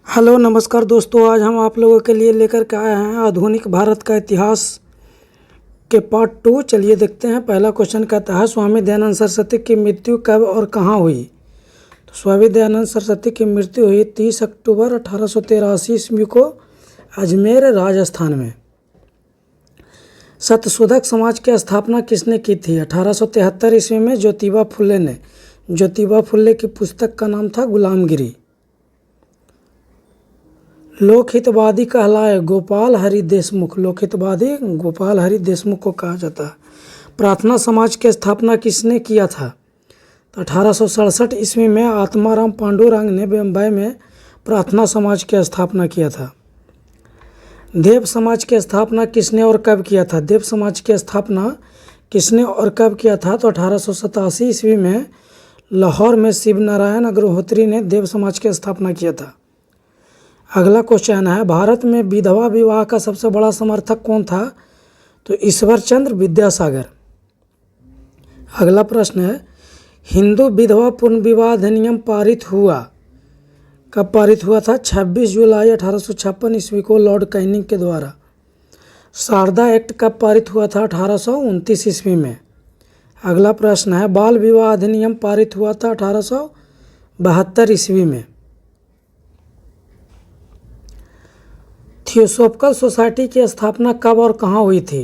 Hello नमस्कार दोस्तों, आज हम आप लोगों के लिए लेकर के आए हैं आधुनिक भारत का इतिहास के पार्ट 2। चलिए देखते हैं। पहला क्वेश्चन कहता है, स्वामी दयानंद सरस्वती की मृत्यु कब और कहाँ हुई। तो स्वामी दयानंद सरस्वती की मृत्यु हुई 30 अक्टूबर 1883 ईस्वी को अजमेर राजस्थान में। सत्यशोधक समाज की स्थापना किसने की थी। 1873 ईस्वी में ज्योतिबा फुले ने। ज्योतिबा फुले की पुस्तक का नाम था गुलामगिरी। लोकहितवादी कहलाए गोपाल हरि देशमुख। लोकहितवादी गोपाल हरि देशमुख को कहा जाता है। प्रार्थना समाज की स्थापना किसने किया था। तो 1867 ईस्वी में आत्माराम पांडुरंग ने बम्बई में प्रार्थना समाज की स्थापना किया था। देव समाज की स्थापना किसने और कब किया था। देव समाज की स्थापना किसने और कब किया था। तो 1887 ईस्वी में लाहौर में शिव नारायण अग्निहोत्री ने देव समाज की स्थापना किया था। अगला क्वेश्चन है, भारत में विधवा विवाह का सबसे बड़ा समर्थक कौन था। तो ईश्वर चंद्र विद्यासागर। अगला प्रश्न है, हिंदू विधवा पुनर्विवाह अधिनियम पारित हुआ कब पारित हुआ था। 26 जुलाई 1856 ईस्वी को लॉर्ड कैनिंग के द्वारा। शारदा एक्ट कब पारित हुआ था। 1829 ईस्वी में। अगला प्रश्न है, बाल विवाह अधिनियम पारित हुआ था 1872 ईस्वी में। थियोसॉफिकल सोसाइटी की स्थापना कब और कहाँ हुई थी।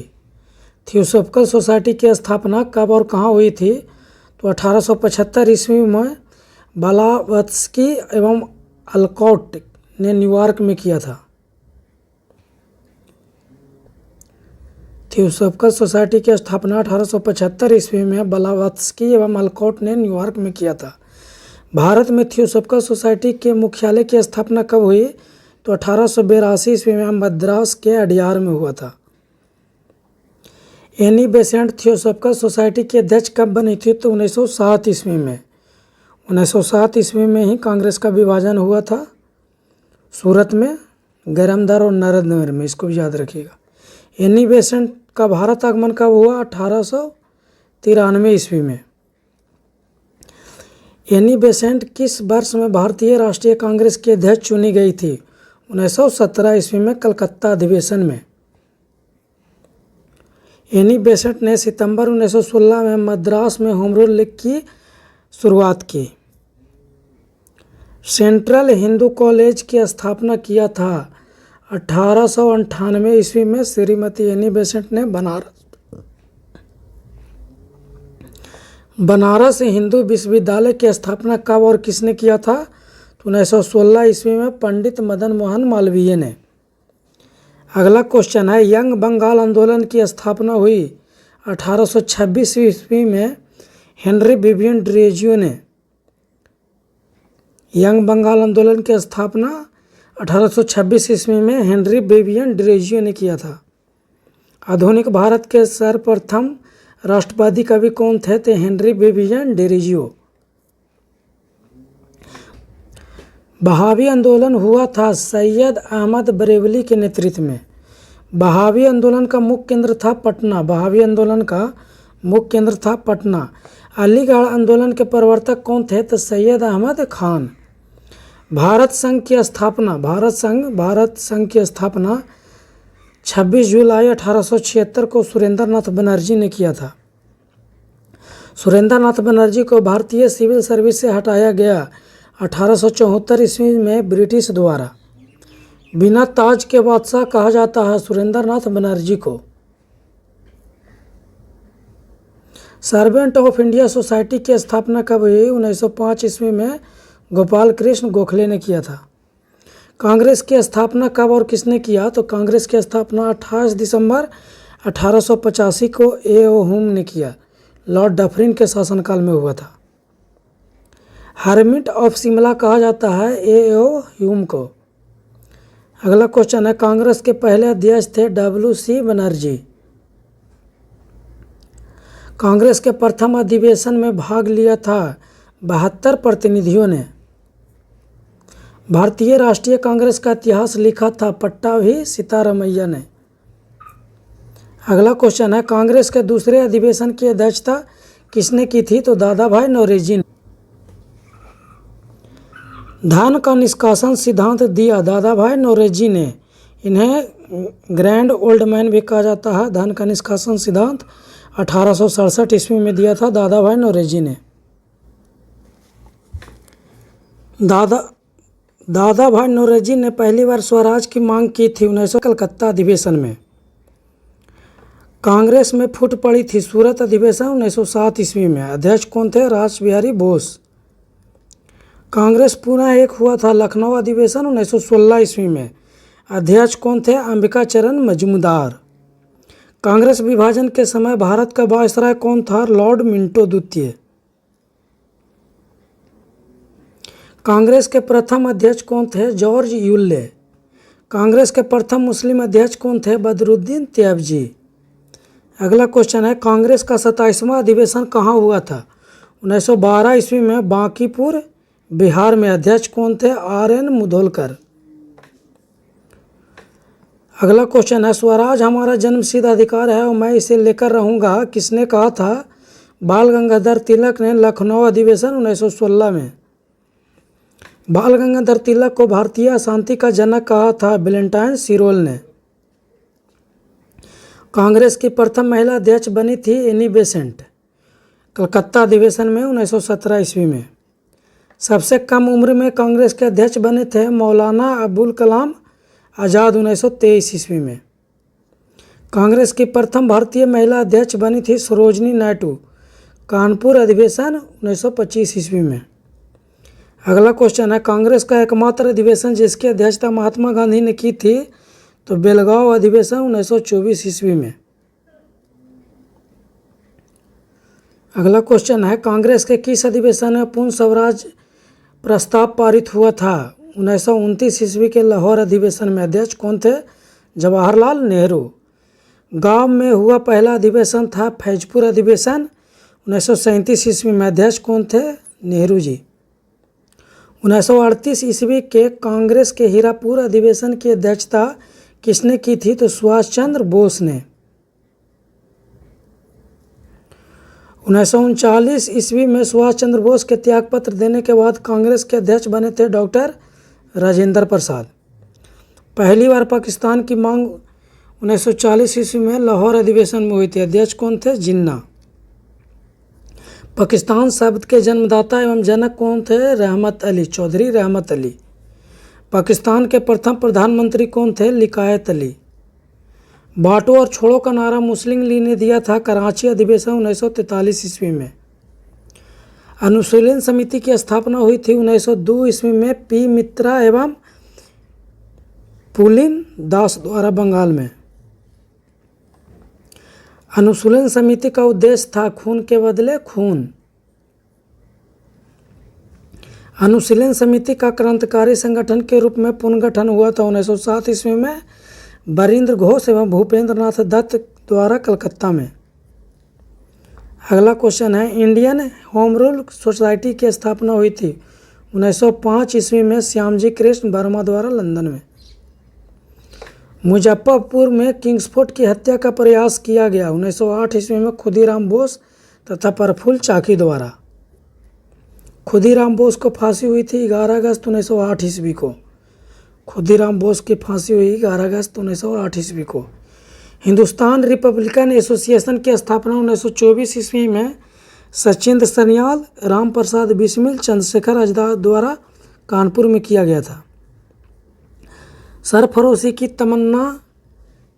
थियोसॉफिकल सोसाइटी की स्थापना कब और कहाँ हुई थी। तो 1875 ईस्वी में ब्लावत्स्की एवं अल्कॉट ने न्यूयॉर्क में किया था। थियोसॉफिकल सोसाइटी की स्थापना 1875 ईस्वी में ब्लावत्स्की एवं अल्कॉट ने न्यूयॉर्क में किया था। भारत में थियोसॉफिकल सोसाइटी के मुख्यालय की स्थापना कब हुई। तो 1882 ईस्वी में मद्रास के अडियार में हुआ था। एनी बेसेंट थियोसॉफिकल सोसाइटी की अध्यक्ष कब बनी थी। तो 1907 ईस्वी में। 1907 ईस्वी में ही कांग्रेस का विभाजन हुआ था, सूरत में, गरमदर और नरेंद्र में। इसको भी याद रखिएगा। एनी बेसेंट का भारत आगमन कब हुआ। 1893 ईस्वी में। एनी बेसेंट किस वर्ष में भारतीय राष्ट्रीय कांग्रेस की अध्यक्ष चुनी गई थी। 1917 ईस्वी में कलकत्ता अधिवेशन में। एनी बेसेंट ने सितंबर 1916 में मद्रास में होम रूल लीग की शुरुआत की। सेंट्रल हिंदू कॉलेज की स्थापना किया था 1898 ईस्वी में श्रीमती एनी बेसेंट ने बनारस हिंदू विश्वविद्यालय की स्थापना कब और किसने किया था। तो 1916 ईस्वी में पंडित मदन मोहन मालवीय ने। अगला क्वेश्चन है, यंग बंगाल आंदोलन की स्थापना हुई 1826 ईस्वी में हेनरी विवियन डिरेजियो ने। यंग बंगाल आंदोलन की स्थापना 1826 ईस्वी में हेनरी विवियन डिरेजियो ने किया था। आधुनिक भारत के सर्वप्रथम राष्ट्रवादी कवि कौन थे। तो हेनरी विवियन डिरेजियो। बहावी आंदोलन हुआ था सैयद अहमद बरेलवी के नेतृत्व में। बहावी आंदोलन का मुख्य केंद्र था पटना। बहावी आंदोलन का मुख्य केंद्र था पटना। अलीगढ़ आंदोलन के प्रवर्तक कौन थे। तो सैयद अहमद खान। भारत संघ की स्थापना 26 जुलाई 1876 को सुरेंद्र नाथ बनर्जी ने किया था। सुरेंद्र नाथ बनर्जी को भारतीय सिविल सर्विस से हटाया गया 1874 ईस्वी में ब्रिटिश द्वारा। बिना ताज के बादशाह कहा जाता है सुरेंद्र नाथ बनर्जी को। सर्वेंट ऑफ इंडिया सोसाइटी की स्थापना कब हुई। 1905 ईस्वी में गोपाल कृष्ण गोखले ने किया था। कांग्रेस की स्थापना कब और किसने किया। तो कांग्रेस की स्थापना 28 दिसंबर 1885 को ए.ओ. ह्यूम ने किया। लॉर्ड डफरिन के शासनकाल में हुआ था। हर्मिट ऑफ शिमला कहा जाता है ए.ओ. ह्यूम को। अगला क्वेश्चन है, कांग्रेस के पहले अध्यक्ष थे डब्ल्यू.सी. बनर्जी। कांग्रेस के प्रथम अधिवेशन में भाग लिया था 72 प्रतिनिधियों ने। भारतीय राष्ट्रीय कांग्रेस का इतिहास लिखा था पट्टाभी सीतारामैया ने। अगला क्वेश्चन है, कांग्रेस के दूसरे अधिवेशन की अध्यक्षता किसने की थी। तो दादा भाई नौरोजी ने। धन का निष्कासन सिद्धांत दिया दादा भाई नौरोजी ने। इन्हें ग्रैंड ओल्ड मैन भी कहा जाता है। धन का निष्कासन सिद्धांत 1867 ईस्वी में दिया था दादा भाई नौरोजी ने। दादा भाई नौरोजी ने पहली बार स्वराज की मांग की थी 1900 कलकत्ता अधिवेशन में। कांग्रेस में फूट पड़ी थी सूरत अधिवेशन 1907 ईस्वी में। अध्यक्ष कौन थे? रास बिहारी बोस। कांग्रेस पुनः एक हुआ था लखनऊ अधिवेशन 1916 ईस्वी में। अध्यक्ष कौन थे? अंबिका चरण मजूमदार। कांग्रेस विभाजन के समय भारत का वायसराय कौन था? लॉर्ड मिंटो द्वितीय। कांग्रेस के प्रथम अध्यक्ष कौन थे? George Yule. कांग्रेस के प्रथम मुस्लिम अध्यक्ष कौन थे? बदरुद्दीन तैयबजी। अगला क्वेश्चन है, कांग्रेस का 27वां अधिवेशन कहाँ हुआ था? 1912 ईस्वी में बांकीपुर बिहार में। अध्यक्ष कौन थे? RN मुधोलकर। अगला क्वेश्चन है, स्वराज हमारा जन्मसिद्ध अधिकार है और मैं इसे लेकर रहूंगा, किसने कहा था? बाल गंगाधर तिलक ने लखनऊ अधिवेशन 1916 में। बाल गंगाधर तिलक को भारतीय अशांति का जनक कहा था वैलेंटाइन सिरोल ने। कांग्रेस की प्रथम महिला अध्यक्ष बनी थी एनी बेसेंट, कलकत्ता अधिवेशन में 1917 ईस्वी में। सबसे कम उम्र में कांग्रेस के अध्यक्ष बने थे मौलाना अबुल कलाम आज़ाद 1923 ईस्वी में। कांग्रेस की प्रथम भारतीय महिला अध्यक्ष बनी थी सरोजनी नायडू, कानपुर अधिवेशन 1925 ईस्वी में। अगला क्वेश्चन है, कांग्रेस का एकमात्र अधिवेशन जिसकी अध्यक्षता महात्मा गांधी ने की थी तो बेलगांव अधिवेशन 1924 ईस्वी में। अगला क्वेश्चन है, कांग्रेस के किस अधिवेशन में पूर्ण स्वराज प्रस्ताव पारित हुआ था? 1929 ईस्वी के लाहौर अधिवेशन में। अध्यक्ष कौन थे? जवाहरलाल नेहरू। गांव में हुआ पहला अधिवेशन था फैजपुर अधिवेशन 1937 ईस्वी में। अध्यक्ष कौन थे? नेहरू जी। 1938 ईस्वी के कांग्रेस के हीरापुर अधिवेशन की अध्यक्षता किसने की थी? तो सुभाष चंद्र बोस ने। 1939 ईस्वी में सुभाष चंद्र बोस के त्यागपत्र देने के बाद कांग्रेस के अध्यक्ष बने थे डॉक्टर राजेंद्र प्रसाद। पहली बार पाकिस्तान की मांग 1940 ईस्वी में लाहौर अधिवेशन में हुई थी। अध्यक्ष कौन थे? जिन्ना। पाकिस्तान शब्द के जन्मदाता एवं जनक कौन थे? रहमत अली, चौधरी रहमत अली। पाकिस्तान के प्रथम प्रधानमंत्री कौन थे? लियाकत अली। बांटो और छोड़ो का नारा मुस्लिम लीग ने दिया था कराची अधिवेशन 1943 ईस्वी में। अनुशीलन समिति की स्थापना हुई थी 1902 ईस्वी में पी मित्रा एवं पुलिन दास द्वारा बंगाल में। अनुशीलन समिति का उद्देश्य था खून के बदले खून। अनुशीलन समिति का क्रांतिकारी संगठन के रूप में पुनर्गठन हुआ था 1907 ईस्वी में बरिंद्र घोष एवं भूपेंद्र नाथ दत्त द्वारा कलकत्ता में। अगला क्वेश्चन है, इंडियन होम रूल सोसाइटी की स्थापना हुई थी 1905 ईस्वी में श्यामजी कृष्ण वर्मा द्वारा लंदन में। मुजफ्फरपुर में किंग्सफोर्ड की हत्या का प्रयास किया गया 1908 ईस्वी में खुदीराम बोस तथा प्रफुल्ल चाकी द्वारा। खुदीराम बोस को फांसी हुई थी 11 अगस्त 1908 ईस्वी को। खुदीराम बोस की फांसी हुई 11 अगस्त 1908 ईस्वी को। हिंदुस्तान रिपब्लिकन एसोसिएशन की स्थापना 1924 ईस्वी में सचिंद्र सन्याल, राम प्रसाद बिस्मिल, चंद्रशेखर आजाद द्वारा कानपुर में किया गया था। सरफरोशी की तमन्ना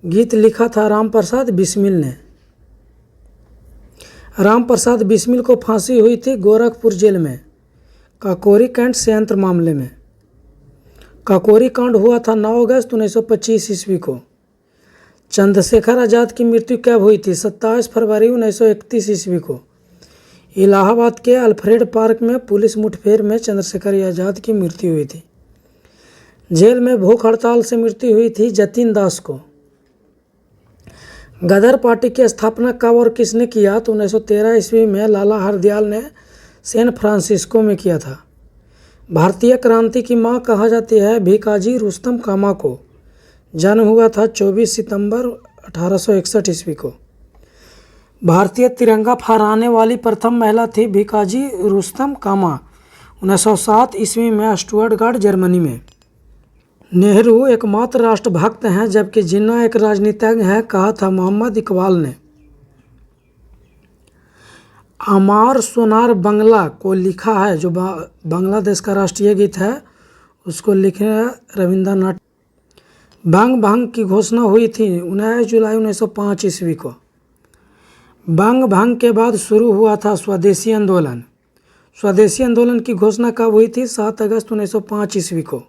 गीत लिखा था राम प्रसाद बिस्मिल ने। राम प्रसाद बिस्मिल को फांसी हुई थी गोरखपुर जेल में काकोरी कांड संयंत्र मामले में। काकोरी कांड हुआ था 9 अगस्त 1925 ईस्वी को। चंद्रशेखर आजाद की मृत्यु कब हुई थी? 27 फरवरी 1931 ईस्वी को। इलाहाबाद के अल्फ्रेड पार्क में पुलिस मुठभेड़ में चंद्रशेखर आजाद की मृत्यु हुई थी। जेल में भूख हड़ताल से मृत्यु हुई थी जतिन दास को। गदर पार्टी की स्थापना कब और किसने किया? तो 1913 ईस्वी में लाला हरदयाल ने सैन फ्रांसिस्को में किया था। भारतीय क्रांति की मां कहा जाती है भीकाजी रुस्तम कामा को। जन्म हुआ था 24 सितंबर 1861 ईस्वी को। भारतीय तिरंगा फहराने वाली प्रथम महिला थी भीकाजी रुस्तम कामा। 1907 ईस्वी में स्टुअर्टगार्ड जर्मनी में। नेहरू एकमात्र राष्ट्रभक्त हैं जबकि जिन्ना एक राजनीतिज्ञ है, कहा था मोहम्मद इकबाल ने। अमार सोनार बंगला को लिखा है, जो बांग्लादेश का राष्ट्रीय गीत है, उसको लिखे रविंद्रनाथ। बंग भंग की घोषणा हुई थी 19 जुलाई 1905 ईस्वी को। बंग भंग के बाद शुरू हुआ था स्वदेशी आंदोलन। स्वदेशी आंदोलन की घोषणा कब हुई थी? 7 अगस्त 1905 ईस्वी को।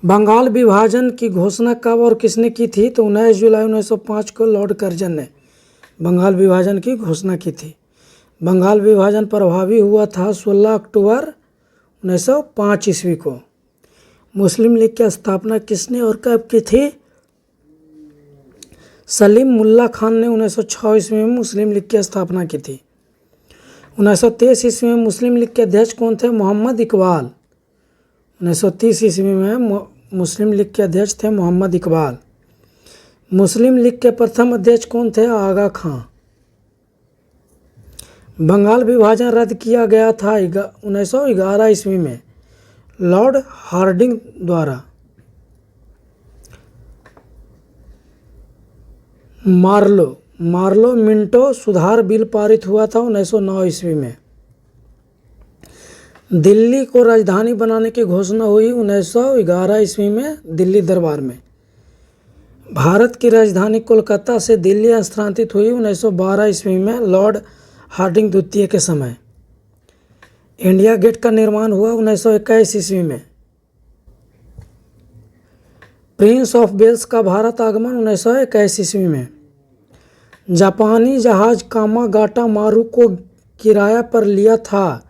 बंगाल विभाजन की घोषणा कब और किसने की थी? तो 19 जुलाई 1905 को लॉर्ड कर्जन ने बंगाल विभाजन की घोषणा की थी। बंगाल विभाजन प्रभावी हुआ था 16 अक्टूबर 1905 ईस्वी को। मुस्लिम लीग की स्थापना किसने और कब की थी? सलीम मुल्ला खान ने 1906 ईस्वी में मुस्लिम लीग की स्थापना की थी। 1923 ईस्वी में मुस्लिम लीग के अध्यक्ष कौन थे? मोहम्मद इकबाल। 1930 ईस्वी में मुस्लिम लीग के अध्यक्ष थे मोहम्मद इकबाल। मुस्लिम लीग के प्रथम अध्यक्ष कौन थे? आगा खां। बंगाल विभाजन रद्द किया गया था 1911 ईस्वी में लॉर्ड हार्डिंग द्वारा। मार्लो मिंटो सुधार बिल पारित हुआ था 1909 ईस्वी में। दिल्ली को राजधानी बनाने की घोषणा हुई 1911 ईस्वी में दिल्ली दरबार में। भारत की राजधानी कोलकाता से दिल्ली स्थानांतरित हुई 1912 ईस्वी में लॉर्ड हार्डिंग द्वितीय के समय। इंडिया गेट का निर्माण हुआ 1921 ईस्वी में। प्रिंस ऑफ वेल्स का भारत आगमन 1921 ईस्वी में। जापानी जहाज कामागाटा मारू को किराया पर लिया था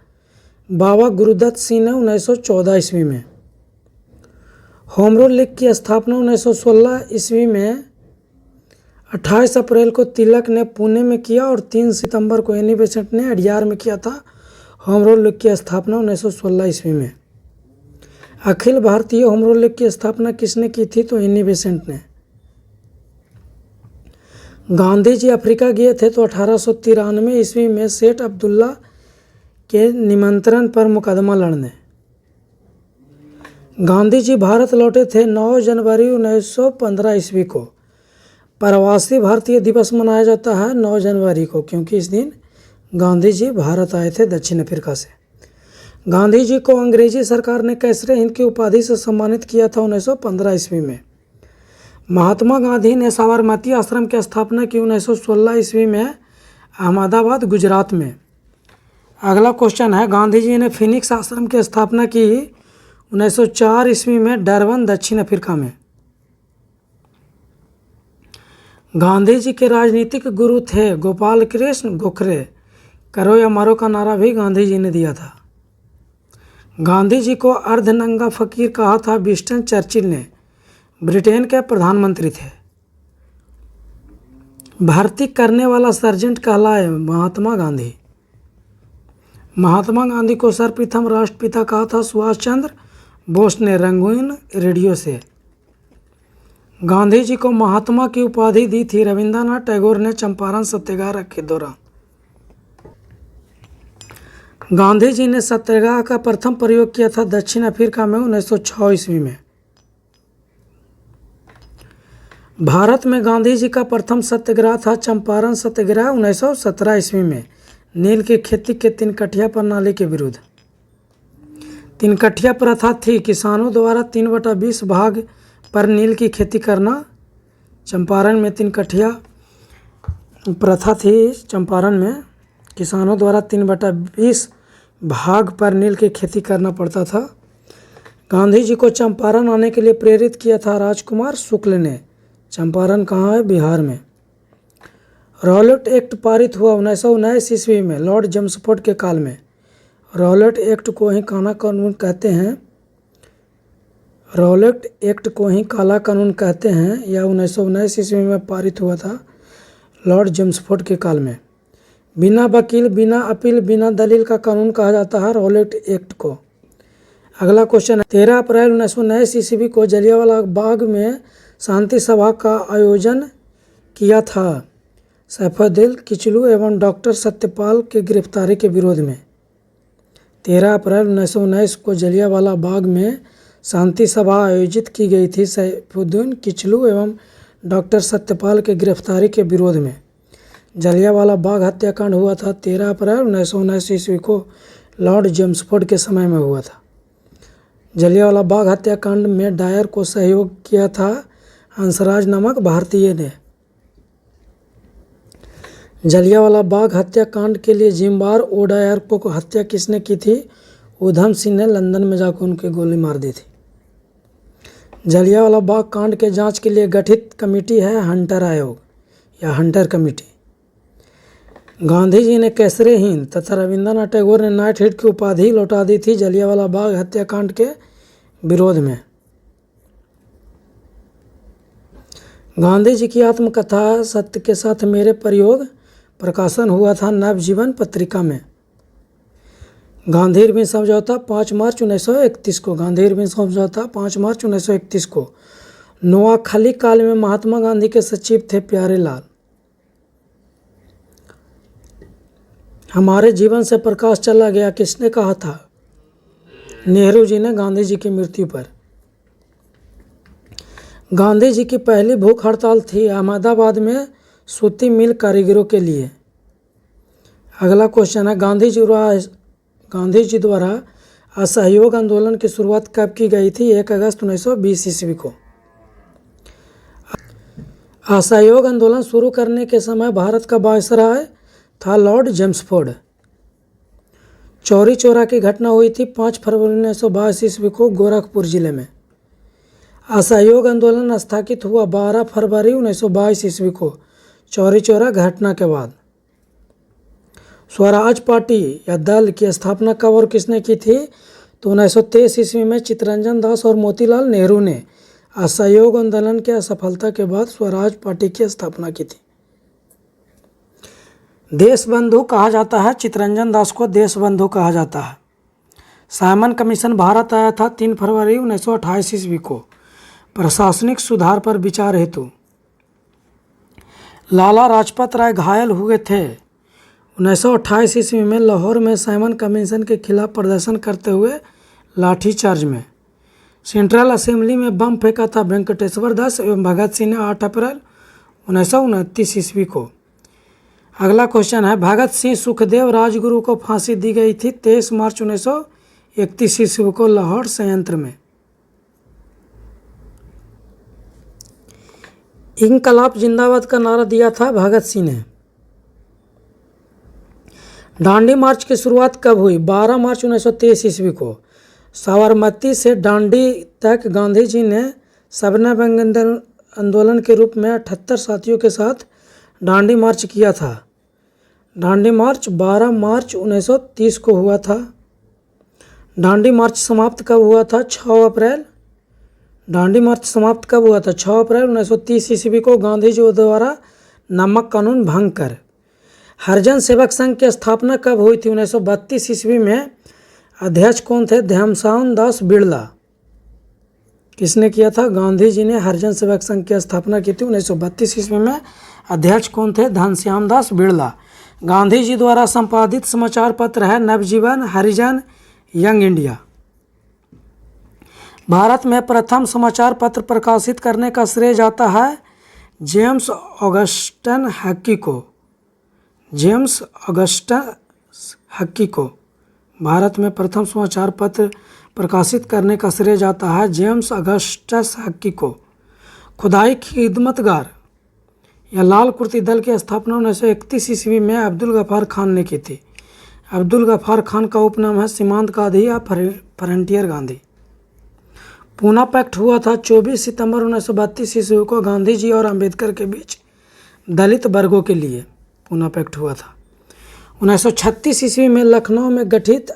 बाबा गुरुदत्त सिंह ने 1914 ईस्वी में। होम रूल लीग की स्थापना 1916 ईस्वी में 28 अप्रैल को तिलक ने पुणे में किया और 3 सितंबर को एनी बेसेंट ने अडियार में किया था। होम रूल लीग की स्थापना 1916 ईस्वी में। Akhil Bharatiya home rule league की स्थापना किसने की थी? तो एनी बेसेंट ने। गांधी जी अफ्रीका गए थे तो 1893 ईस्वी में सेठ अब्दुल्ला के निमंत्रण पर मुकदमा लड़ने। गांधी जी भारत लौटे थे 9 जनवरी 1915 ईस्वी को। प्रवासी भारतीय दिवस मनाया जाता है 9 जनवरी को, क्योंकि इस दिन गांधी जी भारत आए थे दक्षिण अफ्रीका से। गांधी जी को अंग्रेजी सरकार ने कैसरे हिंद की उपाधि से सम्मानित किया था 1915 ईस्वी में। महात्मा गांधी ने साबरमती आश्रम की स्थापना की 1916 ईस्वी में अहमदाबाद गुजरात में। अगला क्वेश्चन है, गांधी जी ने फिनिक्स आश्रम की स्थापना की 1904 ईस्वी में डरबन दक्षिण अफ्रीका में। गांधी जी के राजनीतिक गुरु थे गोपाल कृष्ण गोखले। करो या मरो का नारा भी गांधी जी ने दिया था। गांधी जी को अर्धनंगा फकीर कहा था विंस्टन चर्चिल ने। ब्रिटेन के प्रधानमंत्री थे। भर्ती करने वाला सर्जेंट कहलाए महात्मा गांधी। महात्मा गांधी को सर्वप्रथम राष्ट्रपिता कहा था सुभाष चंद्र बोस ने रंगून रेडियो से। गांधी जी को महात्मा की उपाधि दी थी रविंद्रनाथ टैगोर ने चंपारण सत्याग्रह के दौरान। गांधी जी ने सत्याग्रह का प्रथम प्रयोग किया था दक्षिण अफ्रीका में 1906 ईस्वी में। भारत में गांधी जी का प्रथम सत्याग्रह था चंपारण सत्याग्रह 1917 ईस्वी में नील की खेती के 3 कठिया प्रणाली के विरुद्ध। 3 कठिया प्रथा थी किसानों द्वारा 3/20 भाग पर नील की खेती करना। चंपारण में 3 कठिया प्रथा थी। चंपारण में किसानों द्वारा 3/20 भाग पर नील की खेती करना पड़ता था। गांधी जी को चंपारण आने के लिए प्रेरित किया था राजकुमार शुक्ल ने। चंपारण कहाँ है? बिहार में। रॉलेट एक्ट पारित हुआ 1919 ईस्वी में लॉर्ड चेम्सफोर्ड के काल में। रॉलेट एक्ट को ही काला कानून कहते हैं। रॉलेट एक्ट को ही काला कानून कहते हैं। यह 1919 ईस्वी में पारित हुआ था लॉर्ड चेम्सफोर्ड के काल में। बिना वकील, बिना अपील, बिना दलील का कानून कहा जाता है रॉलेट एक्ट को। अगला क्वेश्चन है, 13 अप्रैल 1919 ईस्वी को जलियांवाला बाग में शांति सभा का आयोजन किया था सैफुद्दीन किचलू एवं डॉक्टर सत्यपाल की गिरफ्तारी के विरोध में। 13 अप्रैल 1919 को जलियांवाला बाग में शांति सभा आयोजित की गई थी सैफुद्दीन किचलू एवं डॉक्टर सत्यपाल के गिरफ्तारी के विरोध में। जलियांवाला बाग हत्याकांड हुआ था 13 अप्रैल 1919 ईस्वी को लॉर्ड जेम्सफोर्ड के समय में हुआ था। जलियांवाला बाग हत्याकांड में डायर को सहयोग किया था हंसराज नामक भारतीय ने। जलियांवाला बाग हत्याकांड के लिए जिम्बार ओ डायर को हत्या किसने की थी? उधम सिंह ने लंदन में जाकर उनकी गोली मार दी थी। जलियांवाला बाग कांड के जांच के लिए गठित कमेटी है हंटर आयोग या हंटर कमेटी। गांधी जी ने केसरे हिंद तथा रविंद्रनाथ टैगोर ने नाइटहुड की उपाधि लौटा दी थी जलियांवाला बाग हत्याकांड के विरोध में। गांधी जी की आत्मकथा सत्य के साथ मेरे प्रयोग प्रकाशन हुआ था नवजीवन पत्रिका में। गांधी-इरविन समझौता 5 मार्च 1931 को। गांधी-इरविन समझौता 5 मार्च 1931 को। नोआखली काल में महात्मा गांधी के सचिव थे प्यारेलाल। हमारे जीवन से प्रकाश चला गया किसने कहा था? नेहरू जी ने गांधी जी की मृत्यु पर। गांधी जी की पहली भूख हड़ताल थी अहमदाबाद में सूती मिल कारीगरों के लिए। अगला क्वेश्चन है गांधी जी द्वारा असहयोग आंदोलन की शुरुआत कब की गई थी? 1 अगस्त 1920 ईस्वी को। असहयोग आंदोलन शुरू करने के समय भारत का वायसराय था लॉर्ड जेम्सफोर्ड। चौरी चौरा की घटना हुई थी 5 फरवरी 1922 ईस्वी को गोरखपुर जिले में। असहयोग आंदोलन स्थगित हुआ 12 फरवरी 1922 ईस्वी को चौरी चौरा घटना के बाद। स्वराज पार्टी या दल की स्थापना कब और किसने की थी? तो 1923 ईस्वी में चित्तरंजन दास और मोतीलाल नेहरू ने असहयोग आंदोलन की असफलता के बाद स्वराज पार्टी की स्थापना की थी। देशबंधु कहा जाता है, चित्तरंजन दास को देशबंधु कहा जाता है। साइमन कमीशन भारत आया था 3 फरवरी 1928 ईस्वी को प्रशासनिक सुधार पर विचार हेतु। लाला लाजपत राय घायल हुए थे 1928 ईस्वी में लाहौर में साइमन कमीशन के खिलाफ प्रदर्शन करते हुए लाठीचार्ज में। सेंट्रल असेंबली में बम फेंका था वेंकटेश्वर दास एवं भगत सिंह ने 8 अप्रैल 1929 ईस्वी को। अगला क्वेश्चन है भगत सिंह सुखदेव राजगुरु को फांसी दी गई थी 23 मार्च 1931 ईस्वी को लाहौर संयंत्र में। इंकलाब जिंदाबाद का नारा दिया था भगत सिंह ने। दांडी मार्च की शुरुआत कब हुई? 12 मार्च 1923 ईस्वी को। साबरमती से दांडी तक गांधी जी ने सबना बंग आंदोलन के रूप में 78 साथियों के साथ दांडी मार्च किया था। दांडी मार्च 12 मार्च 1930 को हुआ था। दांडी मार्च समाप्त कब हुआ था? 6 अप्रैल। दांडी मार्च समाप्त कब हुआ था? 6 अप्रैल 1930 ईस्वी को गांधी जी द्वारा नमक कानून भंग कर। हरिजन सेवक संघ की स्थापना कब हुई थी? 1932 ईस्वी में। अध्यक्ष कौन थे? घनश्याम दास बिड़ला। किसने किया था? गांधी जी ने हरिजन सेवक संघ की स्थापना की थी 1932 ईस्वी में। अध्यक्ष कौन थे? घनश्याम दास बिड़ला। गांधी जी द्वारा संपादित समाचार पत्र है नवजीवन, हरिजन, यंग इंडिया। भारत में प्रथम समाचार पत्र प्रकाशित करने का श्रेय जाता है जेम्स ऑगस्टन हकी को। जेम्स ऑगस्टन हकी को भारत में प्रथम समाचार पत्र प्रकाशित करने का श्रेय जाता है जेम्स ऑगस्टस हकी को। खुदाई खिदमतगार या लाल कुर्ती दल की स्थापना 1931 ईस्वी में अब्दुल गफ्फार खान ने की थी। अब्दुल गफ्फार खान का उपनाम है सीमांत गांधी या फ्रंटियर गांधी। पूना पैक्ट हुआ था 24 सितंबर 1932 ईस्वी को गांधी जी और अंबेडकर के बीच दलित वर्गों के लिए पूना पैक्ट हुआ था। 1936 ईस्वी में लखनऊ में गठित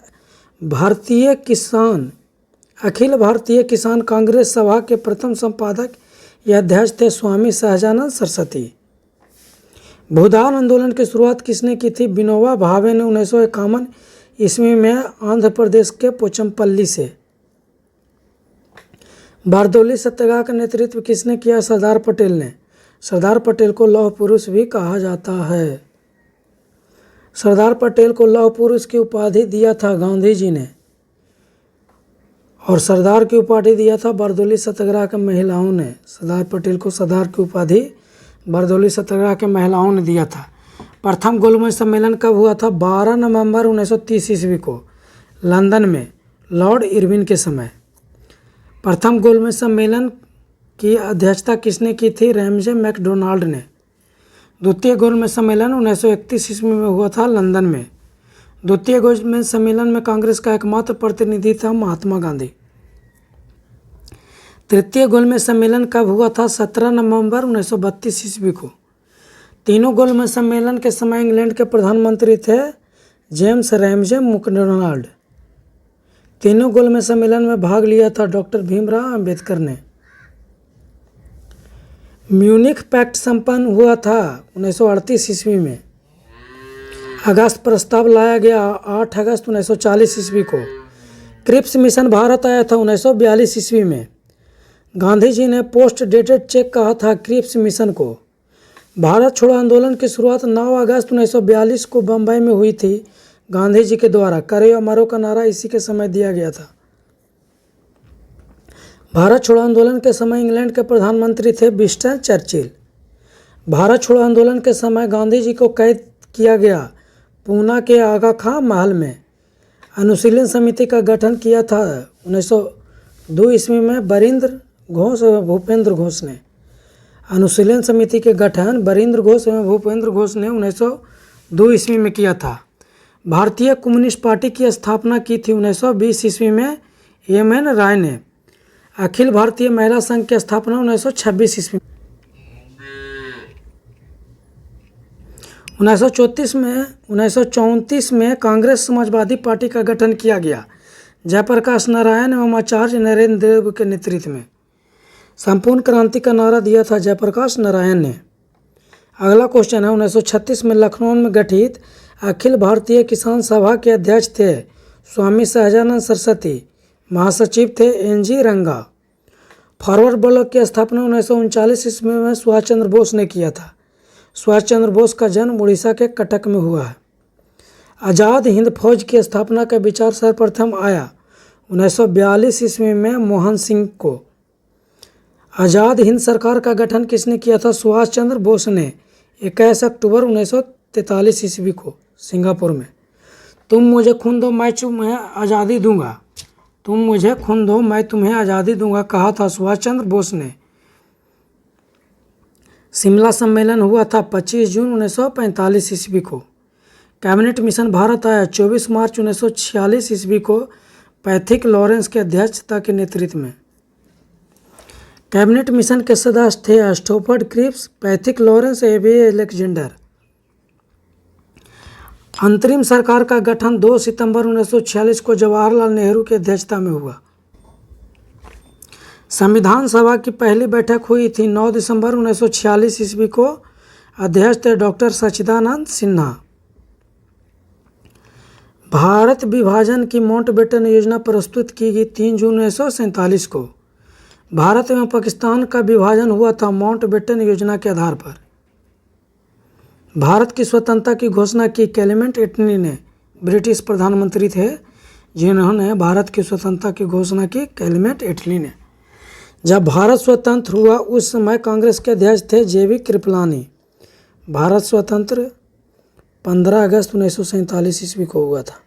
अखिल भारतीय किसान कांग्रेस सभा के प्रथम संपादक या अध्यक्ष थे स्वामी सहजानंद सरस्वती। भूदान आंदोलन की शुरुआत किसने की थी? विनोबा भावे ने 1951 ईस्वी में आंध्र प्रदेश के पोचमपल्ली से। बारदौली सत्याग्रह का नेतृत्व किसने किया? सरदार पटेल ने। सरदार पटेल को लौह पुरुष भी कहा जाता है। सरदार पटेल को लौह पुरुष की उपाधि दिया था गांधी जी ने, और सरदार की उपाधि दिया था बारदोली सत्याग्रह के महिलाओं ने। सरदार पटेल को सरदार की उपाधि बारदोली सत्याग्रह के महिलाओं ने दिया था। प्रथम गोलमेज सम्मेलन कब हुआ था? 12 नवंबर 1930 ईस्वी को लंदन में लॉर्ड इरविन के समय। प्रथम गोलमेज सम्मेलन की अध्यक्षता किसने की थी? रैमजे मैकडोनाल्ड ने। द्वितीय गोलमेज सम्मेलन 1931 ईस्वी में हुआ था लंदन में। द्वितीय गोलमेज सम्मेलन में कांग्रेस का एकमात्र प्रतिनिधि था महात्मा गांधी। तृतीय गोलमेज सम्मेलन कब हुआ था? 17 नवंबर 1932 ईस्वी को। तीनों गोलमेज सम्मेलन के समय इंग्लैंड के प्रधानमंत्री थे जेम्स रैमजे मैकडोनाल्ड। तीनों गोलमेज सम्मेलन में भाग लिया था डॉक्टर भीमराव अंबेडकर ने। म्यूनिख पैक्ट संपन्न हुआ था 1938 ईस्वी में। अगस्त प्रस्ताव लाया गया 8 अगस्त 1940 ईस्वी को। क्रिप्स मिशन भारत आया था 1942 ईस्वी में। गांधी जी ने पोस्ट डेटेड चेक कहा था क्रिप्स मिशन को। भारत छोड़ो आंदोलन की शुरुआत 9 अगस्त 1942 को बम्बई में हुई थी। गांधी जी के द्वारा करो या मरो का नारा इसी के समय दिया गया था। भारत छोड़ो आंदोलन के समय इंग्लैंड के प्रधानमंत्री थे विंस्टन चर्चिल। भारत छोड़ो आंदोलन के समय गांधी जी को कैद किया गया पूना के आगा खां महल में। अनुशीलन समिति का गठन किया था 1902 ईस्वी में बरिंद्र घोष एवं भूपेंद्र घोष ने। अनुशीलन समिति के गठन बरिंद्र घोष एवं भूपेंद्र घोष ने 1902 ईस्वी में किया था। भारतीय कम्युनिस्ट पार्टी की स्थापना की थी 1920 ईस्वी में एम.एन. राय ने। अखिल भारतीय महिला संघ की स्थापना 1926 ईस्वी में। 1934 में कांग्रेस समाजवादी पार्टी का गठन किया गया जयप्रकाश नारायण एवं आचार्य नरेंद्र देव के नेतृत्व में। संपूर्ण क्रांति का नारा दिया था जयप्रकाश नारायण ने। अगला क्वेश्चन है 1936 में लखनऊ में गठित अखिल भारतीय किसान सभा के अध्यक्ष थे स्वामी सहजानंद सरस्वती। महासचिव थे एन.जी. रंगा। फॉरवर्ड ब्लॉक की स्थापना 1939 ईस्वी में सुभाष चंद्र बोस ने किया था। सुभाष चंद्र बोस का जन्म उड़ीसा के कटक में हुआ है। आज़ाद हिंद फौज की स्थापना का विचार सर्वप्रथम आया 1942 ईस्वी में मोहन सिंह को। आज़ाद हिंद सरकार का गठन किसने किया था? सुभाष चंद्र बोस ने 21 अक्टूबर 1943 ईस्वी को सिंगापुर में। तुम मुझे खून दो मैं तुम्हें आज़ादी दूंगा, तुम मुझे खून दो मैं तुम्हें आज़ादी दूंगा कहा था सुभाष चंद्र बोस ने। शिमला सम्मेलन हुआ था 25 जून 1945 ईस्वी को। कैबिनेट मिशन भारत आया 24 मार्च 1946 ईस्वी को पैथिक लॉरेंस के अध्यक्षता के नेतृत्व में। कैबिनेट मिशन के सदस्य थे Stafford Cripps, Pethick Lawrence, A B. Alexander. अंतरिम सरकार का गठन 2 सितंबर 1946 को जवाहरलाल नेहरू की अध्यक्षता में हुआ। संविधान सभा की पहली बैठक हुई थी 9 दिसंबर 1946 ईस्वी को। अध्यक्ष थे डॉक्टर सच्चिदानंद सिन्हा। भारत विभाजन की माउंटबेटन योजना प्रस्तुत की गई 3 जून 1947 को। भारत एवं पाकिस्तान का विभाजन हुआ था माउंटबेटन योजना के आधार पर। भारत की स्वतंत्रता की घोषणा की क्लेमेंट एटली ने। ब्रिटिश प्रधानमंत्री थे जिन्होंने भारत की स्वतंत्रता की घोषणा की, क्लेमेंट एटली ने। जब भारत स्वतंत्र हुआ उस समय कांग्रेस के अध्यक्ष थे जे.बी. कृपलानी। भारत स्वतंत्र 15 अगस्त 1947 ईस्वी को हुआ था।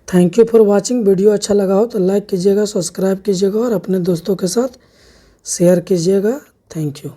Thank you for watching. Video अच्छा लगा हो तो लाइक कीजिएगा, सब्सक्राइब कीजिएगा और अपने दोस्तों के साथ शेयर कीजिएगा। Thank you.